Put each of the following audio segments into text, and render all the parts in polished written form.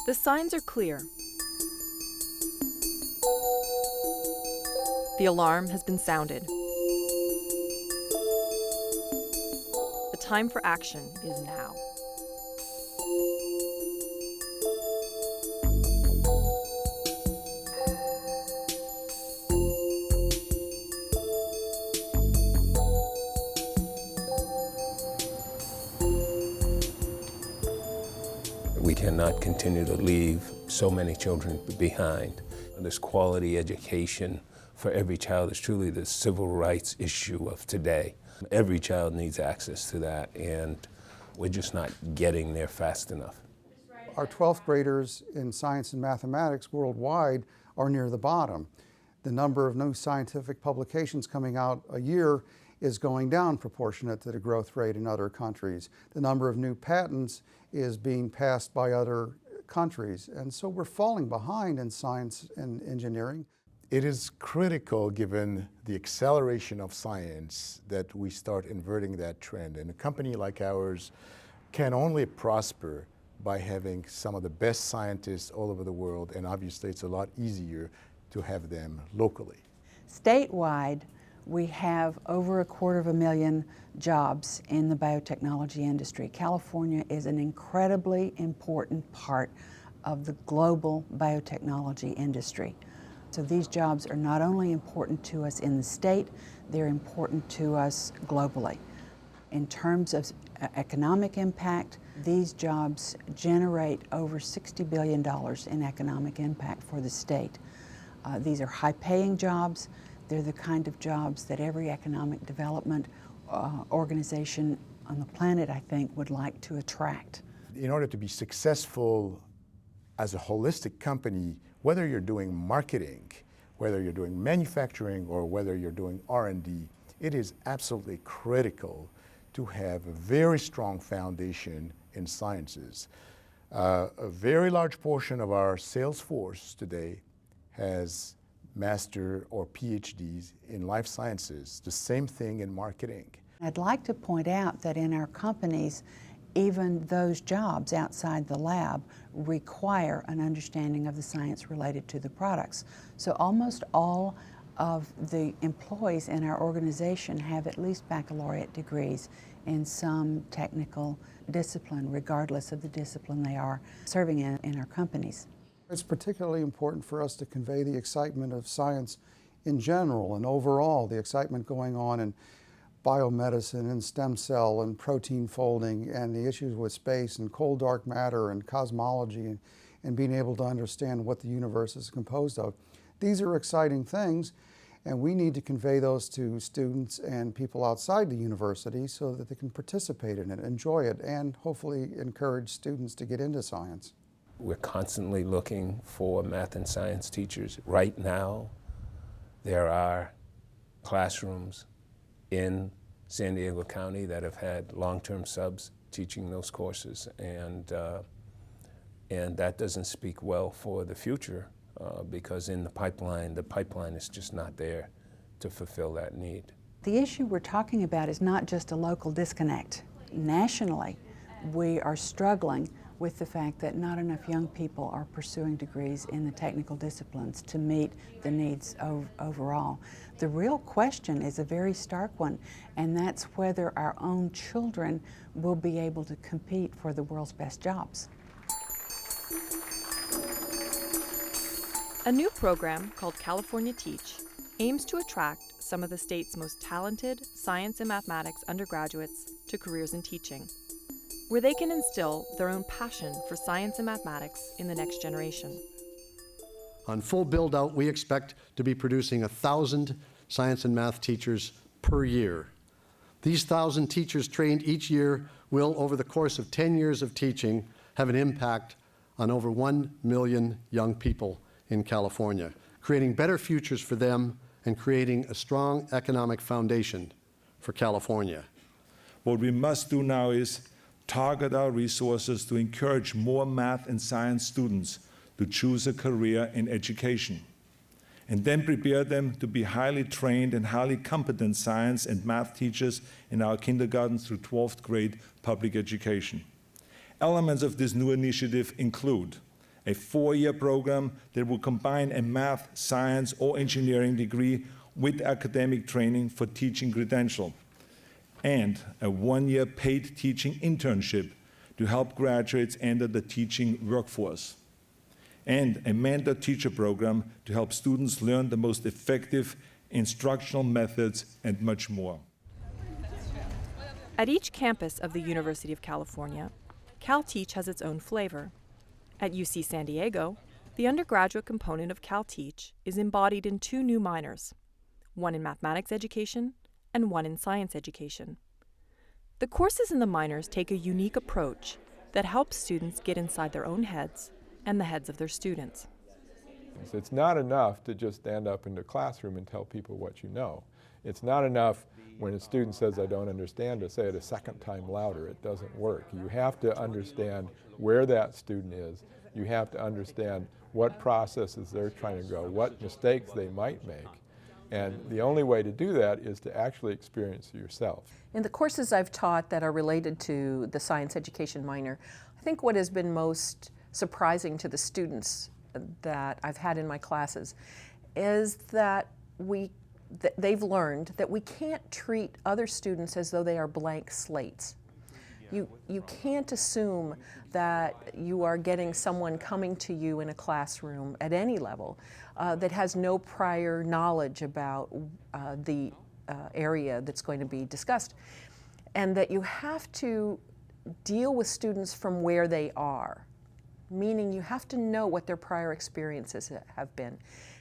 The signs are clear. The alarm has been sounded. The time for action is now. We cannot continue to leave so many children behind. This quality education for every child is truly the civil rights issue of today. Every child needs access to that, and we're just not getting there fast enough. Our 12th graders in science and mathematics worldwide are near the bottom. The number of new scientific publications coming out a year is going down proportionate to the growth rate in other countries. The number of new patents is being passed by other countries, and so we're falling behind in science and engineering. It is critical, given the acceleration of science, that we start inverting that trend. And a company like ours can only prosper by having some of the best scientists all over the world, and obviously it's a lot easier to have them locally. Statewide, we have over 250,000 jobs in the biotechnology industry. California is an incredibly important part of the global biotechnology industry. So these jobs are not only important to us in the state, they're important to us globally. In terms of economic impact, these jobs generate over $60 billion in economic impact for the state. These are high-paying jobs. They're the kind of jobs that every economic development organization on the planet, I think, would like to attract. In order to be successful as a holistic company, whether you're doing marketing, whether you're doing manufacturing, or whether you're doing R&D, it is absolutely critical to have a very strong foundation in sciences. A very large portion of our sales force today has master or PhDs in life sciences, the same thing in marketing. I'd like to point out that in our companies, even those jobs outside the lab require an understanding of the science related to the products. So almost all of the employees in our organization have at least baccalaureate degrees in some technical discipline, regardless of the discipline they are serving in our companies. It's particularly important for us to convey the excitement of science in general and overall, the excitement going on in biomedicine and stem cell and protein folding and the issues with space and cold dark matter and cosmology and being able to understand what the universe is composed of. These are exciting things, and we need to convey those to students and people outside the university so that they can participate in it, enjoy it, and hopefully encourage students to get into science. We're constantly looking for math and science teachers. Right now, there are classrooms in San Diego County that have had long-term subs teaching those courses, and that doesn't speak well for the future because in the pipeline is just not there to fulfill that need. The issue we're talking about is not just a local disconnect. Nationally, we are struggling with the fact that not enough young people are pursuing degrees in the technical disciplines to meet the needs overall. The real question is a very stark one, and that's whether our own children will be able to compete for the world's best jobs. A new program called California Teach aims to attract some of the state's most talented science and mathematics undergraduates to careers in teaching, where they can instill their own passion for science and mathematics in the next generation. On full build-out, we expect to be producing 1,000 science and math teachers per year. These 1,000 teachers trained each year will, over the course of 10 years of teaching, have an impact on over 1 million young people in California, creating better futures for them and creating a strong economic foundation for California. What we must do now is target our resources to encourage more math and science students to choose a career in education, and then prepare them to be highly trained and highly competent science and math teachers in our kindergarten through 12th grade public education. Elements of this new initiative include a 4-year program that will combine a math, science, or engineering degree with academic training for teaching credential, and a 1-year paid teaching internship to help graduates enter the teaching workforce, and a mentor teacher program to help students learn the most effective instructional methods, and much more. At each campus of the University of California, Calteach has its own flavor. At UC San Diego, the undergraduate component of Calteach is embodied in 2 new minors, one in mathematics education and one in science education. The courses in the minors take a unique approach that helps students get inside their own heads and the heads of their students. It's not enough to just stand up in the classroom and tell people what you know. It's not enough when a student says, I don't understand, to say it a second time louder. It doesn't work. You have to understand where that student is. You have to understand what processes they're trying to go, what mistakes they might make. And the only way to do that is to actually experience it yourself. In the courses I've taught that are related to the science education minor, I think what has been most surprising to the students that I've had in my classes is that they've learned that we can't treat other students as though they are blank slates. You can't assume that you are getting someone coming to you in a classroom at any level that has no prior knowledge about the area that's going to be discussed, and that you have to deal with students from where they are, meaning you have to know what their prior experiences have been.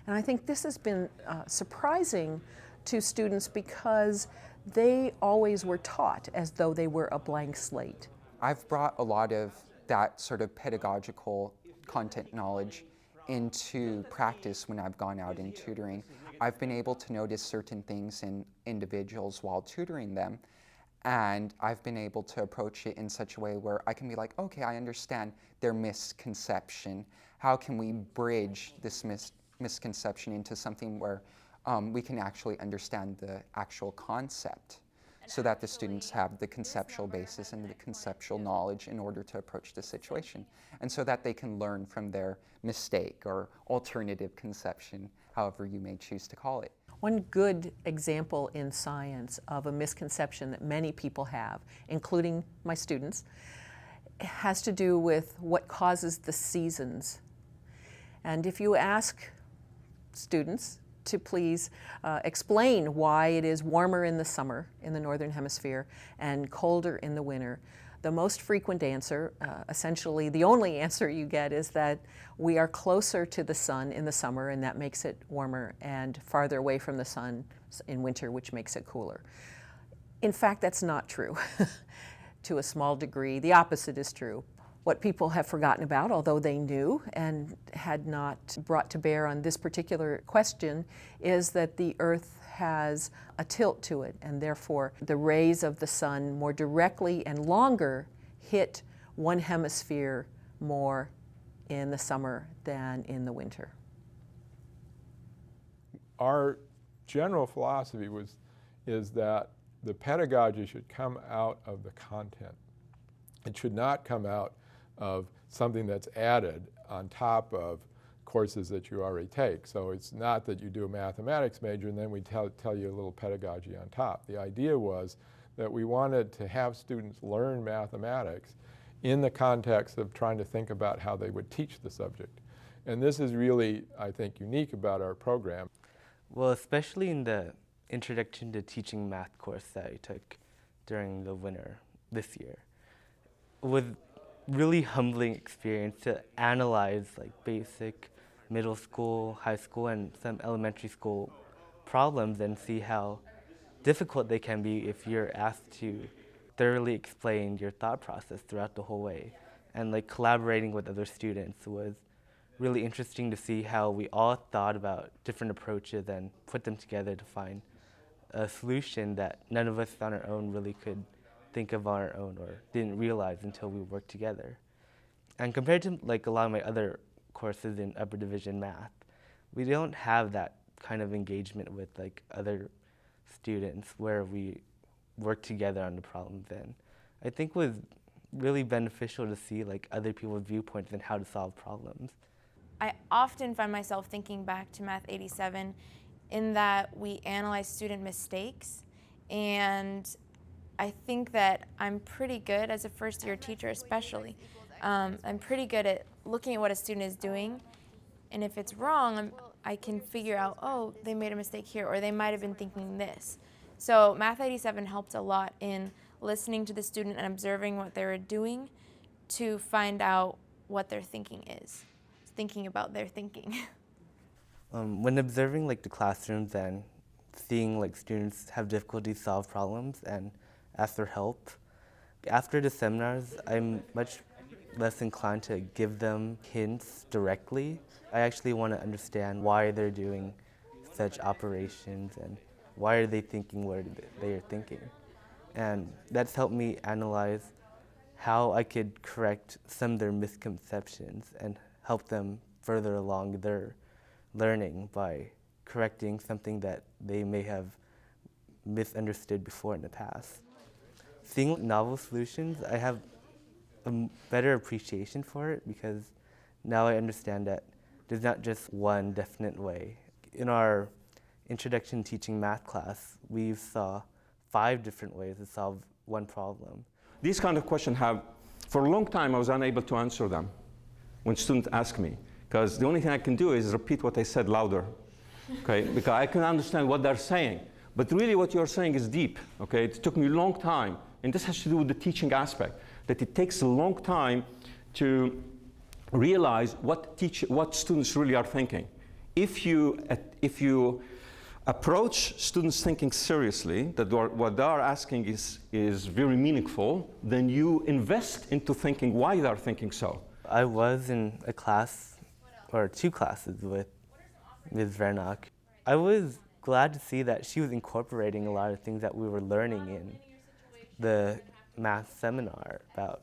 And I think this has been surprising to students because they always were taught as though they were a blank slate. I've brought a lot of that sort of pedagogical content knowledge into practice when I've gone out in tutoring. I've been able to notice certain things in individuals while tutoring them, and I've been able to approach it in such a way where I can be like, okay, I understand their misconception. How can we bridge this misconception into something where we can actually understand the actual concept, so that the students have the conceptual basis and the conceptual knowledge in order to approach the situation, and so that they can learn from their mistake or alternative conception, however you may choose to call it. One good example in science of a misconception that many people have, including my students, has to do with what causes the seasons. And if you ask students to please explain why it is warmer in the summer in the Northern Hemisphere and colder in the winter, the most frequent answer, essentially the only answer you get, is that we are closer to the sun in the summer and that makes it warmer, and farther away from the sun in winter, which makes it cooler. In fact, that's not true. To a small degree, the opposite is true. What people have forgotten about, although they knew and had not brought to bear on this particular question, is that the Earth has a tilt to it, and therefore the rays of the sun more directly and longer hit one hemisphere more in the summer than in the winter. Our general philosophy is that the pedagogy should come out of the content. It should not come out of something that's added on top of courses that you already take. So it's not that you do a mathematics major and then we tell you a little pedagogy on top. The idea was that we wanted to have students learn mathematics in the context of trying to think about how they would teach the subject. And this is really, I think, unique about our program. Well, especially in the Introduction to Teaching Math course that I took during the winter this year, with really humbling experience to analyze like basic middle school, high school, and some elementary school problems and see how difficult they can be if you're asked to thoroughly explain your thought process throughout the whole way. And like collaborating with other students was really interesting to see how we all thought about different approaches and put them together to find a solution that none of us on our own really could think of on our own or didn't realize until we worked together. And compared to like a lot of my other courses in upper division math, we don't have that kind of engagement with like other students where we work together on the problems. And I think with really beneficial to see like other people's viewpoints and how to solve problems. I often find myself thinking back to Math 87 in that we analyze student mistakes, and I think that I'm pretty good as a first-year teacher especially. I'm pretty good at looking at what a student is doing, and if it's wrong, I can figure out, oh, they made a mistake here, or they might have been thinking this. So Math 87 helped a lot in listening to the student and observing what they were doing to find out what their thinking is, thinking about their thinking. When observing like the classrooms and seeing like students have difficulty solve problems and ask for help, after the seminars, I'm much less inclined to give them hints directly. I actually want to understand why they're doing such operations and why are they thinking what they are thinking. And that's helped me analyze how I could correct some of their misconceptions and help them further along their learning by correcting something that they may have misunderstood before in the past. Seeing novel solutions, I have a better appreciation for it because now I understand that there's not just one definite way. In our Introduction to Teaching Math class, we saw 5 different ways to solve one problem. These kind of questions for a long time I was unable to answer them when students ask me, because the only thing I can do is repeat what they said louder, okay? Because I can understand what they're saying, but really what you're saying is deep, okay? It took me a long time, and this has to do with the teaching aspect, that it takes a long time to realize what students really are thinking. If you approach students thinking seriously, that what they are asking is very meaningful, then you invest into thinking why they're thinking so. I was in a class, or 2 classes with Ms. Vernock. I was glad to see that she was incorporating a lot of things that we were learning in the math seminar about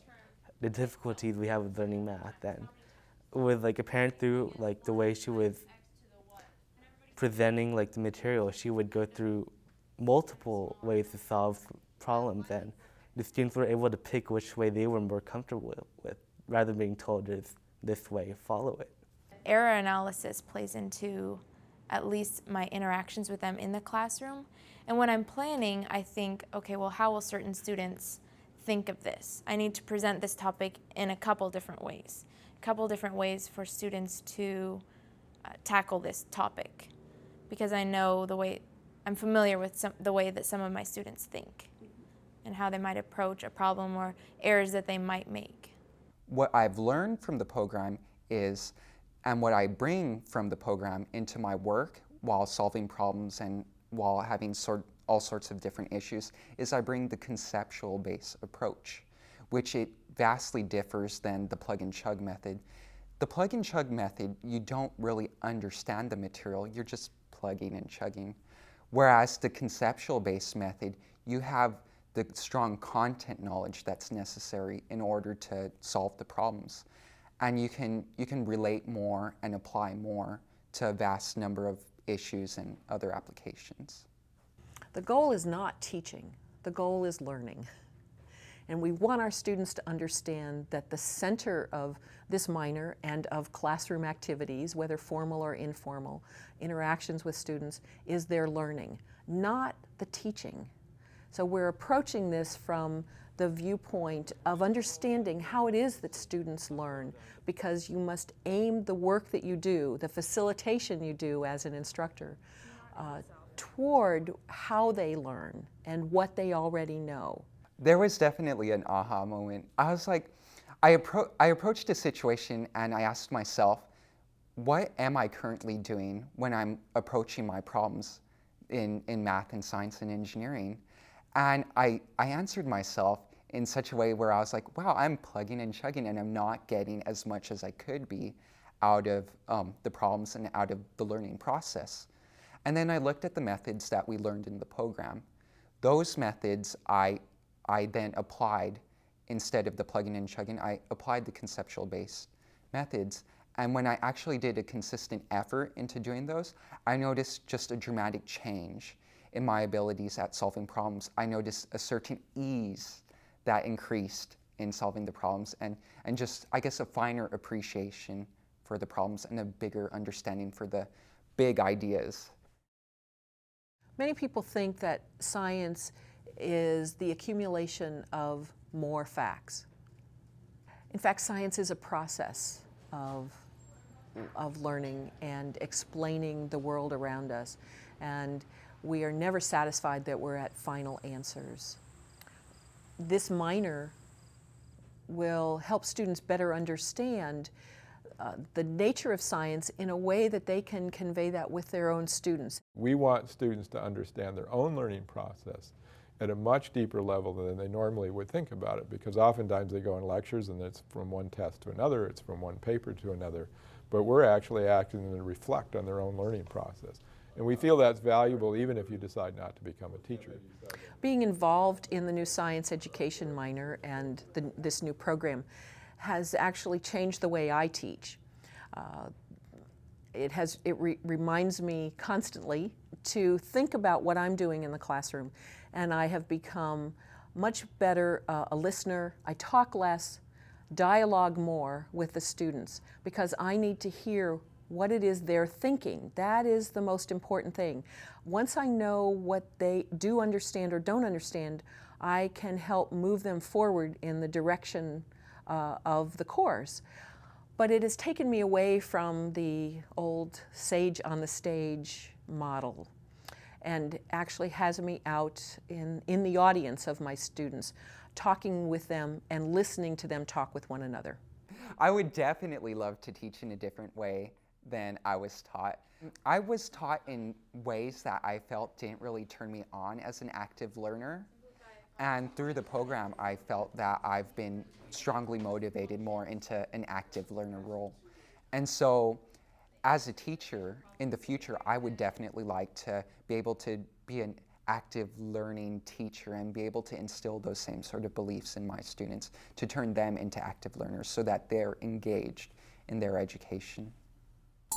the difficulties we have with learning math, and with like apparent through like the way she was presenting like the material, she would go through multiple ways to solve problems, and the students were able to pick which way they were more comfortable with, rather than being told this way, follow it. Error analysis plays into at least my interactions with them in the classroom. And when I'm planning, I think, okay, well, how will certain students think of this? I need to present this topic in a couple different ways. A couple different ways for students to tackle this topic, because I know I'm familiar with the way that some of my students think and how they might approach a problem or errors that they might make. What I've learned from the program is, and what I bring from the program into my work while solving problems and while having all sorts of different issues, is I bring the conceptual-based approach, which it vastly differs than the plug-and-chug method. The plug-and-chug method, you don't really understand the material, you're just plugging and chugging. Whereas the conceptual-based method, you have the strong content knowledge that's necessary in order to solve the problems. And you can relate more and apply more to a vast number of issues and other applications. The goal is not teaching, the goal is learning. And we want our students to understand that the center of this minor and of classroom activities, whether formal or informal, interactions with students, is their learning, not the teaching. So we're approaching this from the viewpoint of understanding how it is that students learn, because you must aim the work that you do, the facilitation you do as an instructor, toward how they learn and what they already know. There was definitely an aha moment. I was like, I approached a situation and I asked myself, what am I currently doing when I'm approaching my problems in math and science and engineering? And I answered myself in such a way where I was like, wow, I'm plugging and chugging and I'm not getting as much as I could be out of the problems and out of the learning process. And then I looked at the methods that we learned in the program. Those methods I then applied, instead of the plugging and chugging, I applied the conceptual-based methods. And when I actually did a consistent effort into doing those, I noticed just a dramatic change in my abilities at solving problems. I noticed a certain ease that increased in solving the problems, and just, I guess, a finer appreciation for the problems and a bigger understanding for the big ideas. Many people think that science is the accumulation of more facts. In fact, science is a process of learning and explaining the world around us, and we are never satisfied that we're at final answers. This minor will help students better understand the nature of science in a way that they can convey that with their own students. We want students to understand their own learning process at a much deeper level than they normally would think about it, because oftentimes they go in lectures and it's from one test to another, it's from one paper to another, but we're actually asking them to reflect on their own learning process. And we feel that's valuable even if you decide not to become a teacher. Being involved in the new science education minor and this new program has actually changed the way I teach. It reminds me constantly to think about what I'm doing in the classroom, and I have become much better a listener. I talk less, dialogue more with the students, because I need to hear what it is they're thinking. That is the most important thing. Once I know what they do understand or don't understand, I can help move them forward in the direction of the course. But it has taken me away from the old sage on the stage model, and actually has me out in the audience of my students, talking with them and listening to them talk with one another. I would definitely love to teach in a different way than I was taught. I was taught in ways that I felt didn't really turn me on as an active learner. And through the program, I felt that I've been strongly motivated more into an active learner role. And so, as a teacher, in the future, I would definitely like to be able to be an active learning teacher and be able to instill those same sort of beliefs in my students, to turn them into active learners so that they're engaged in their education. A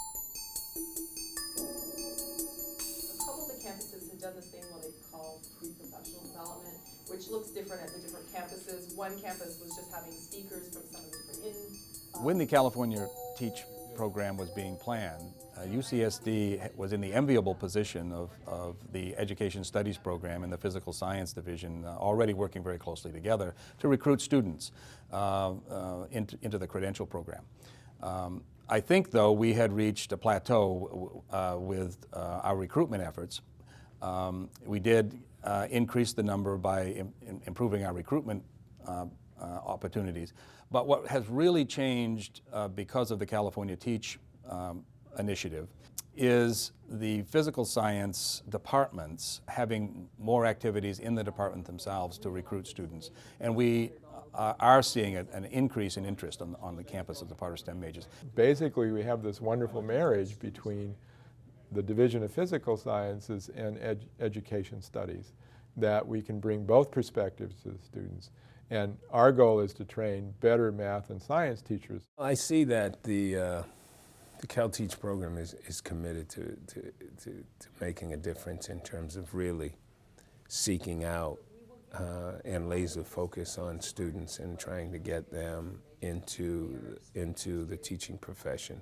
couple of the campuses have done this thing what they call pre-professional development, which looks different at the different campuses. One campus was just having speakers from some of the different When the California Teach program was being planned, UCSD was in the enviable position of the Education Studies program and the Physical Science Division already working very closely together to recruit students into the credential program. I think, though, we had reached a plateau with our recruitment efforts. We did increase the number by improving our recruitment opportunities. But what has really changed because of the California Teach initiative is the physical science departments having more activities in the department themselves to recruit students. And we are seeing an increase in interest on the campus of the part of STEM majors. Basically, we have this wonderful marriage between the Division of Physical Sciences and Education Studies, that we can bring both perspectives to the students. And our goal is to train better math and science teachers. I see that the Calteach program is committed to making a difference in terms of really seeking out and laser focus on students and trying to get them into the teaching profession.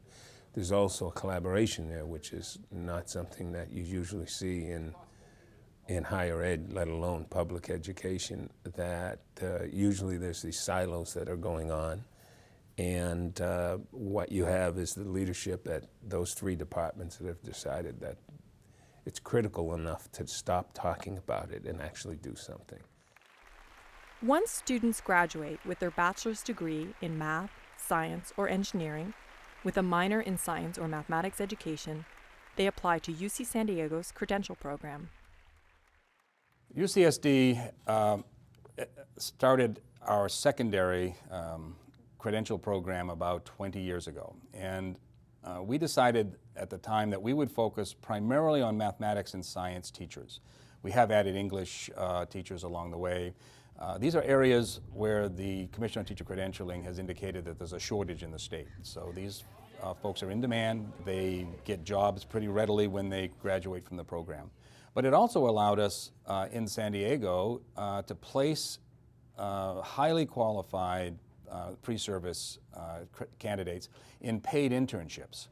There's also a collaboration there, which is not something that you usually see in higher ed, let alone public education, that usually there's these silos that are going on. And what you have is the leadership at those three departments that have decided that it's critical enough to stop talking about it and actually do something. Once students graduate with their bachelor's degree in math, science, or engineering, with a minor in science or mathematics education, they apply to UC San Diego's credential program. UCSD started our secondary credential program about 20 years ago. And we decided at the time that we would focus primarily on mathematics and science teachers. We have added English teachers along the way. These are areas where the Commission on Teacher Credentialing has indicated that there's a shortage in the state. So these folks are in demand. They get jobs pretty readily when they graduate from the program. But it also allowed us in San Diego to place highly qualified pre-service candidates in paid internships.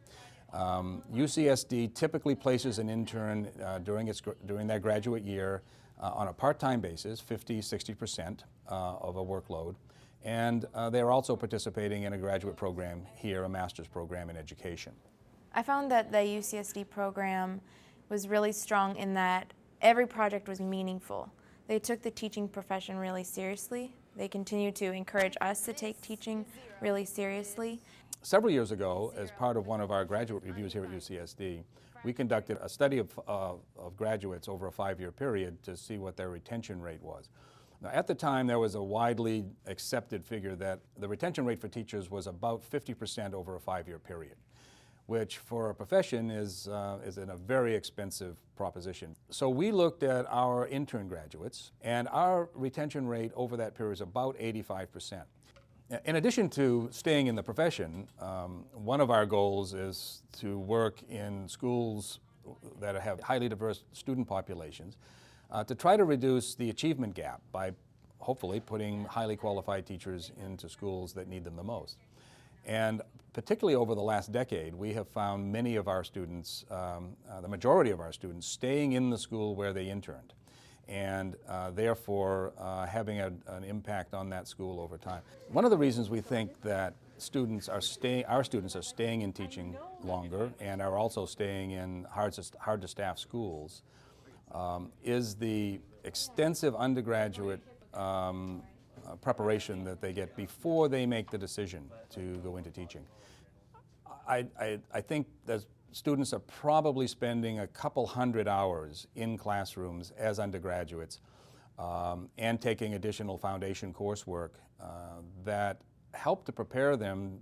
UCSD typically places an intern during their graduate year on a part-time basis, 50–60% of a workload, and they're also participating in a graduate program here, a master's program in education. I found that the UCSD program was really strong in that every project was meaningful. They took the teaching profession really seriously. They continue to encourage us to take teaching really seriously. Several years ago, as part of one of our graduate reviews here at UCSD, we conducted a study of graduates over a 5-year period to see what their retention rate was. Now, at the time, there was a widely accepted figure that the retention rate for teachers was about 50% over a 5-year period, which for a profession is a very expensive proposition. So we looked at our intern graduates, and our retention rate over that period is about 85%. In addition to staying in the profession, one of our goals is to work in schools that have highly diverse student populations to try to reduce the achievement gap by hopefully putting highly qualified teachers into schools that need them the most. And particularly over the last decade, we have found many of our students, the majority of our students, staying in the school where they interned, and therefore having an impact on that school over time. One of the reasons we think that our students are staying in teaching longer and are also staying in hard to staff schools is the extensive undergraduate preparation that they get before they make the decision to go into teaching. I think that students are probably spending a couple hundred hours in classrooms as undergraduates and taking additional foundation coursework that help to prepare them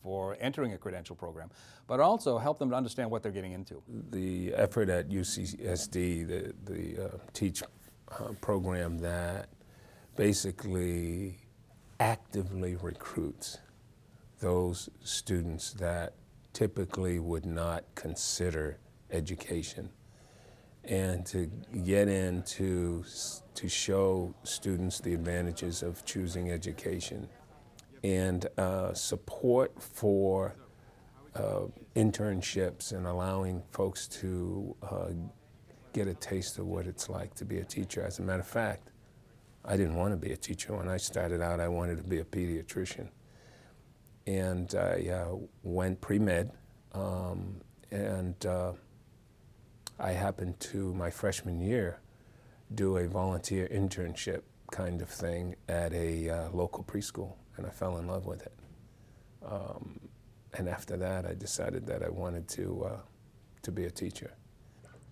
for entering a credential program, but also help them to understand what they're getting into. The effort at UCSD, the TEACH program that basically actively recruits those students that typically would not consider education, and to get in to show students the advantages of choosing education, and support for internships and allowing folks to get a taste of what it's like to be a teacher. As a matter of fact, I didn't want to be a teacher. When I started out, I wanted to be a pediatrician. And I went pre-med, and I happened to, my freshman year, do a volunteer internship kind of thing at a local preschool, and I fell in love with it. And after that, I decided that I wanted to be a teacher.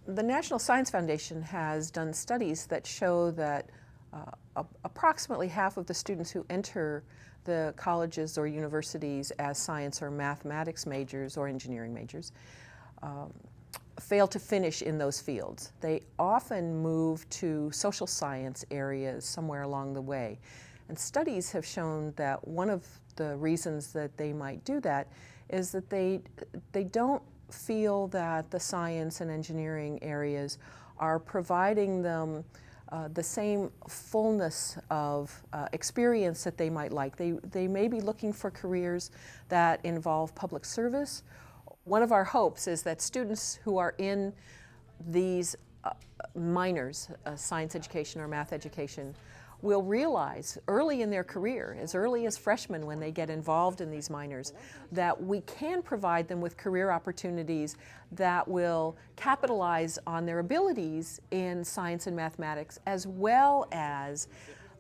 The National Science Foundation has done studies that show that approximately half of the students who enter the colleges or universities as science or mathematics majors or engineering majors fail to finish in those fields. They often move to social science areas somewhere along the way. And studies have shown that one of the reasons that they might do that is that they don't feel that the science and engineering areas are providing them the same fullness of experience that they might like. They may be looking for careers that involve public service. One of our hopes is that students who are in these minors, science education or math education, will realize early in their career, as early as freshmen when they get involved in these minors, that we can provide them with career opportunities that will capitalize on their abilities in science and mathematics, as well as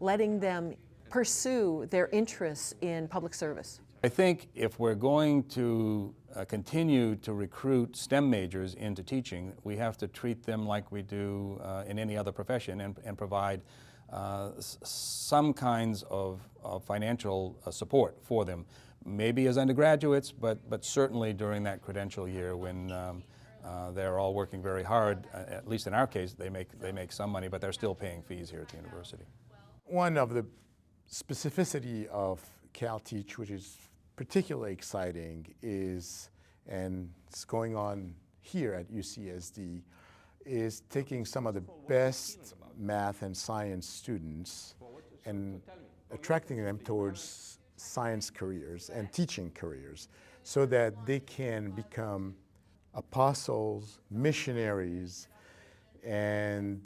letting them pursue their interests in public service. I think if we're going to continue to recruit STEM majors into teaching, we have to treat them like we do in any other profession and provide some kinds of financial support for them, maybe as undergraduates, but certainly during that credential year when they're all working very hard. At least in our case, they make some money, but they're still paying fees here at the university. One of the specificity of Calteach, which is particularly exciting, is, and it's going on here at UCSD, is taking some of the best math and science students and attracting them towards science careers and teaching careers so that they can become apostles, missionaries, and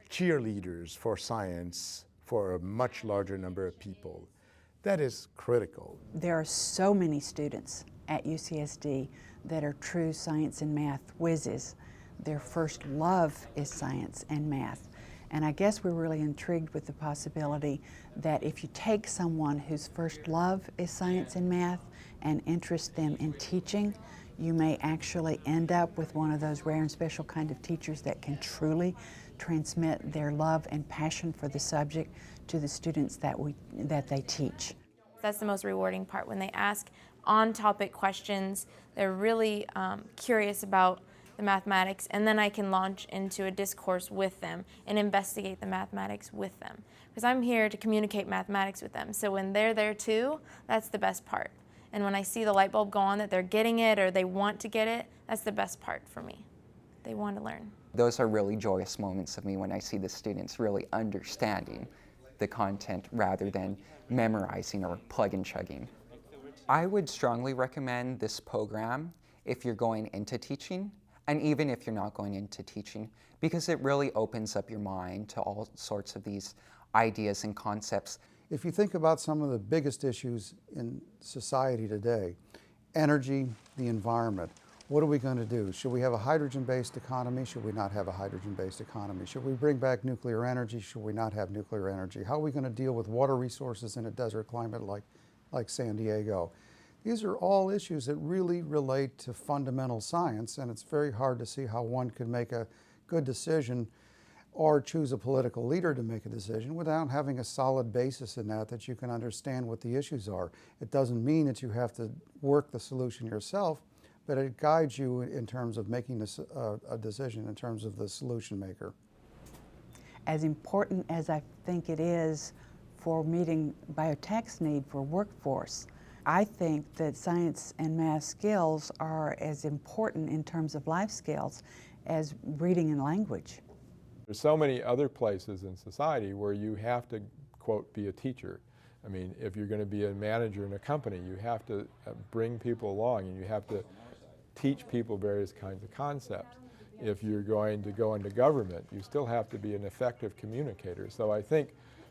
cheerleaders for science for a much larger number of people. That is critical. There are so many students at UCSD that are true science and math whizzes. Their first love is science and math. And I guess we're really intrigued with the possibility that if you take someone whose first love is science and math and interest them in teaching, you may actually end up with one of those rare and special kind of teachers that can truly transmit their love and passion for the subject to the students that they teach. That's the most rewarding part. When they ask on-topic questions, they're really curious about the mathematics, and then I can launch into a discourse with them and investigate the mathematics with them. Because I'm here to communicate mathematics with them. So when they're there too, that's the best part. And when I see the light bulb go on that they're getting it or they want to get it, that's the best part for me. They want to learn. Those are really joyous moments of me when I see the students really understanding the content rather than memorizing or plug and chugging. I would strongly recommend this program if you're going into teaching, and even if you're not going into teaching, because it really opens up your mind to all sorts of these ideas and concepts. If you think about some of the biggest issues in society today, energy, the environment, what are we going to do? Should we have a hydrogen-based economy? Should we not have a hydrogen-based economy? Should we bring back nuclear energy? Should we not have nuclear energy? How are we going to deal with water resources in a desert climate like San Diego? These are all issues that really relate to fundamental science, and it's very hard to see how one could make a good decision or choose a political leader to make a decision without having a solid basis in that you can understand what the issues are. It doesn't mean that you have to work the solution yourself, but it guides you in terms of making a decision in terms of the solution maker. As important as I think it is for meeting biotech's need for workforce, I think that science and math skills are as important in terms of life skills as reading and language. There's so many other places in society where you have to, quote, be a teacher. I mean, if you're going to be a manager in a company, you have to bring people along and you have to teach people various kinds of concepts. If you're going to go into government, you still have to be an effective communicator. So I think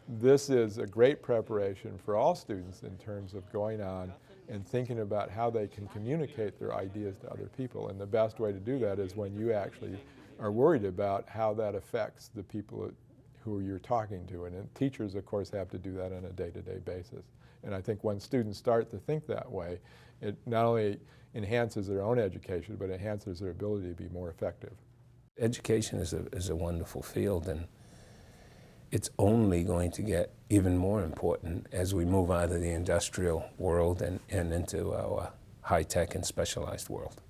this is a great preparation for all students in terms of going on and thinking about how they can communicate their ideas to other people. And the best way to do that is when you actually are worried about how that affects the people who you're talking to. And teachers, of course, have to do that on a day-to-day basis. And I think when students start to think that way, it not only enhances their own education, but enhances their ability to be more effective. Education is a wonderful field, and it's only going to get even more important as we move out of the industrial world and into our high-tech and specialized world.